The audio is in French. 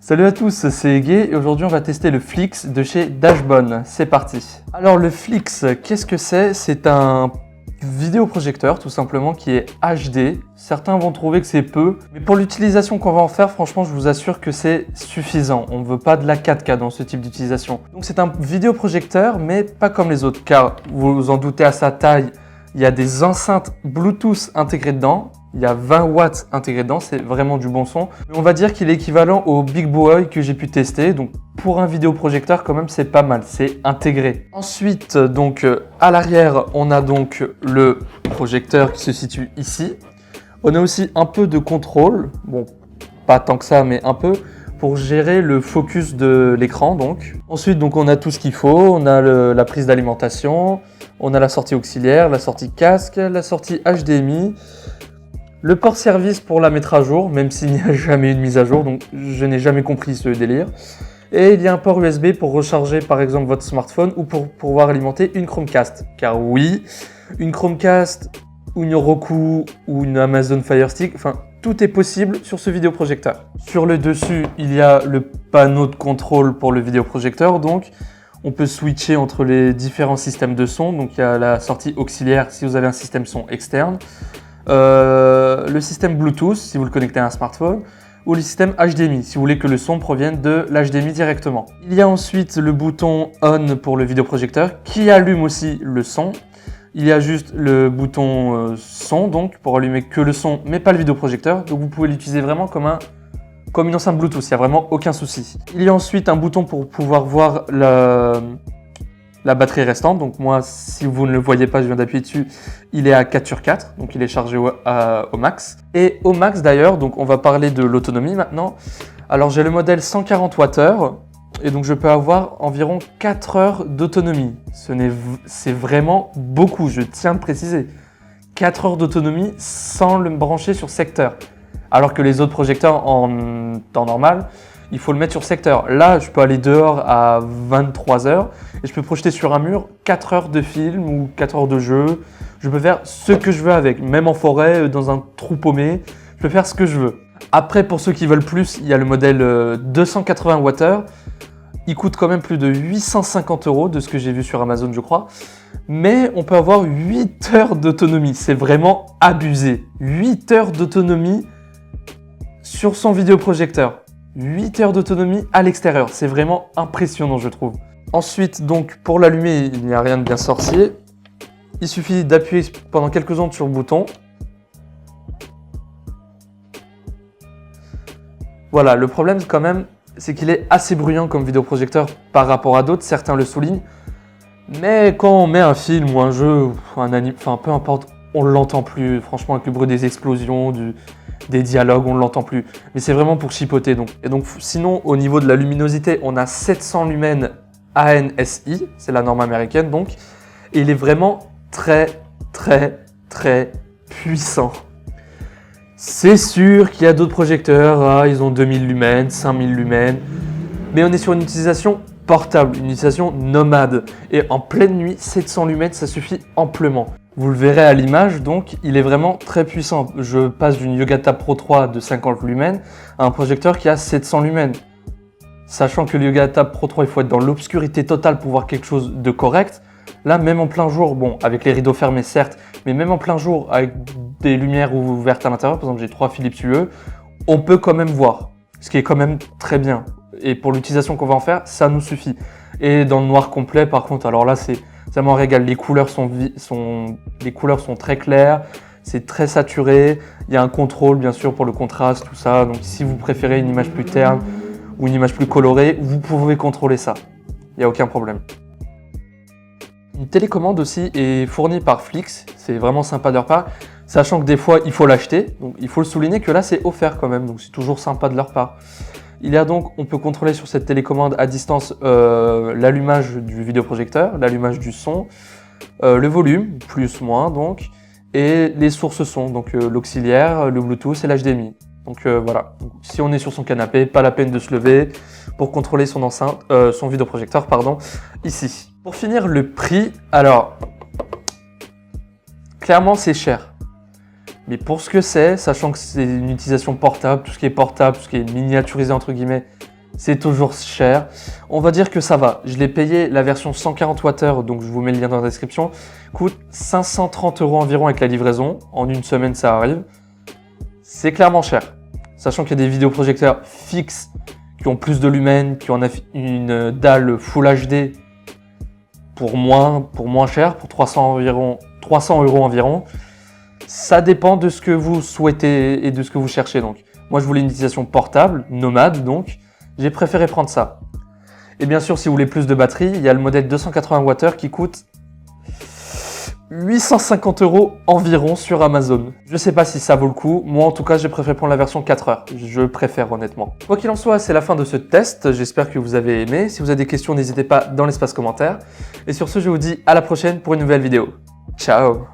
Salut à tous, c'est Guy et aujourd'hui on va tester le Flix de chez Dashbone. C'est parti. Alors le Flix, qu'est-ce que c'est? C'est un vidéoprojecteur tout simplement qui est HD. Certains vont trouver que c'est peu, mais pour l'utilisation qu'on va en faire, franchement je vous assure que c'est suffisant. On ne veut pas de la 4K dans ce type d'utilisation. Donc c'est un vidéoprojecteur mais pas comme les autres car vous vous en doutez à sa taille, il y a des enceintes Bluetooth intégrées dedans. Il y a 20 watts intégrés dedans, c'est vraiment du bon son. Mais on va dire qu'il est équivalent au Big Boy que j'ai pu tester. Donc pour un vidéoprojecteur quand même c'est pas mal, c'est intégré. Ensuite donc à l'arrière on a donc le projecteur qui se situe ici. On a aussi un peu de contrôle, bon pas tant que ça mais un peu, pour gérer le focus de l'écran donc. Ensuite donc on a tout ce qu'il faut, on a la prise d'alimentation, on a la sortie auxiliaire, la sortie casque, la sortie HDMI. Le port service pour la mettre à jour, même s'il n'y a jamais eu de mise à jour, donc je n'ai jamais compris ce délire. Et il y a un port USB pour recharger par exemple votre smartphone ou pour pouvoir alimenter une Chromecast. Car oui, une Chromecast ou une Roku ou une Amazon Fire Stick, enfin tout est possible sur ce vidéoprojecteur. Sur le dessus, il y a le panneau de contrôle pour le vidéoprojecteur, donc on peut switcher entre les différents systèmes de son. Donc il y a la sortie auxiliaire si vous avez un système son externe. Le système Bluetooth si vous le connectez à un smartphone ou le système HDMI si vous voulez que le son provienne de l'HDMI directement. Il y a ensuite le bouton on pour le vidéoprojecteur qui allume aussi le son. Il y a juste le bouton son donc pour allumer que le son mais pas le vidéoprojecteur, donc vous pouvez l'utiliser vraiment comme une enceinte Bluetooth, il n'y a vraiment aucun souci. Il y a ensuite un bouton pour pouvoir voir la batterie restante, donc moi si vous ne le voyez pas je viens d'appuyer dessus, il est à 4/4, donc il est chargé au max. Et au max d'ailleurs, donc on va parler de l'autonomie maintenant. Alors j'ai le modèle 140 Wh et donc je peux avoir environ 4 heures d'autonomie. C'est vraiment beaucoup, je tiens à le préciser. 4 heures d'autonomie sans le brancher sur secteur. Alors que les autres projecteurs en temps normal, il faut le mettre sur secteur. Là, je peux aller dehors à 23 heures et je peux projeter sur un mur 4 heures de film ou 4 heures de jeu. Je peux faire ce que je veux avec, même en forêt, dans un trou paumé, je peux faire ce que je veux. Après, pour ceux qui veulent plus, il y a le modèle 280 Wh. Il coûte quand même plus de 850 € de ce que j'ai vu sur Amazon, je crois. Mais on peut avoir 8 heures d'autonomie. C'est vraiment abusé. 8 heures d'autonomie sur son vidéoprojecteur. 8 heures d'autonomie à l'extérieur, c'est vraiment impressionnant je trouve. Ensuite donc pour l'allumer il n'y a rien de bien sorcier. Il suffit d'appuyer pendant quelques secondes sur le bouton. Voilà, le problème quand même c'est qu'il est assez bruyant comme vidéoprojecteur par rapport à d'autres, certains le soulignent. Mais quand on met un film ou un jeu, un anime, enfin peu importe, on ne l'entend plus. Franchement avec le bruit des explosions, des dialogues, on ne l'entend plus. Mais c'est vraiment pour chipoter. Donc. Et donc sinon, au niveau de la luminosité, on a 700 lumens ANSI, c'est la norme américaine donc. Et il est vraiment très puissant. C'est sûr qu'il y a d'autres projecteurs, ils ont 2000 lumens, 5000 lumens. Mais on est sur une utilisation portable, une utilisation nomade. Et en pleine nuit, 700 lumens, ça suffit amplement. Vous le verrez à l'image, donc il est vraiment très puissant. Je passe d'une Yogatab Pro 3 de 50 lumens à un projecteur qui a 700 lumens. Sachant que le Yogatab Pro 3, il faut être dans l'obscurité totale pour voir quelque chose de correct. Là, même en plein jour, bon, avec les rideaux fermés certes, mais même en plein jour, avec des lumières ouvertes à l'intérieur, par exemple j'ai 3 Philips UE, on peut quand même voir. Ce qui est quand même très bien. Et pour l'utilisation qu'on va en faire, ça nous suffit. Et dans le noir complet, par contre, alors là, ça m'en régale. Les couleurs sont très claires, c'est très saturé. Il y a un contrôle, bien sûr, pour le contraste, tout ça. Donc, si vous préférez une image plus terne ou une image plus colorée, vous pouvez contrôler ça. Il n'y a aucun problème. Une télécommande aussi est fournie par Flix. C'est vraiment sympa de leur part. Sachant que des fois, il faut l'acheter. Donc, il faut le souligner que là, c'est offert quand même. Donc, c'est toujours sympa de leur part. Il y a donc, on peut contrôler sur cette télécommande à distance l'allumage du vidéoprojecteur, l'allumage du son, le volume, plus, moins donc, et les sources son, donc l'auxiliaire, le Bluetooth et l'HDMI. Donc voilà, donc, si on est sur son canapé, pas la peine de se lever pour contrôler son vidéoprojecteur, ici. Pour finir, le prix, alors, clairement c'est cher. Mais pour ce que c'est, sachant que c'est une utilisation portable, tout ce qui est portable, tout ce qui est miniaturisé entre guillemets, c'est toujours cher. On va dire que ça va. Je l'ai payé la version 140 Wh, donc je vous mets le lien dans la description. Coûte 530 € environ avec la livraison. En une semaine, ça arrive. C'est clairement cher. Sachant qu'il y a des vidéoprojecteurs fixes qui ont plus de lumen, qui ont une dalle Full HD pour moins cher, pour 300 € environ. Ça dépend de ce que vous souhaitez et de ce que vous cherchez. Donc, moi, je voulais une utilisation portable, nomade, donc j'ai préféré prendre ça. Et bien sûr, si vous voulez plus de batterie, il y a le modèle 280 Wh qui coûte 850 € environ sur Amazon. Je sais pas si ça vaut le coup. Moi, en tout cas, j'ai préféré prendre la version 4 heures. Je préfère honnêtement. Quoi qu'il en soit, c'est la fin de ce test. J'espère que vous avez aimé. Si vous avez des questions, n'hésitez pas dans l'espace commentaire. Et sur ce, je vous dis à la prochaine pour une nouvelle vidéo. Ciao!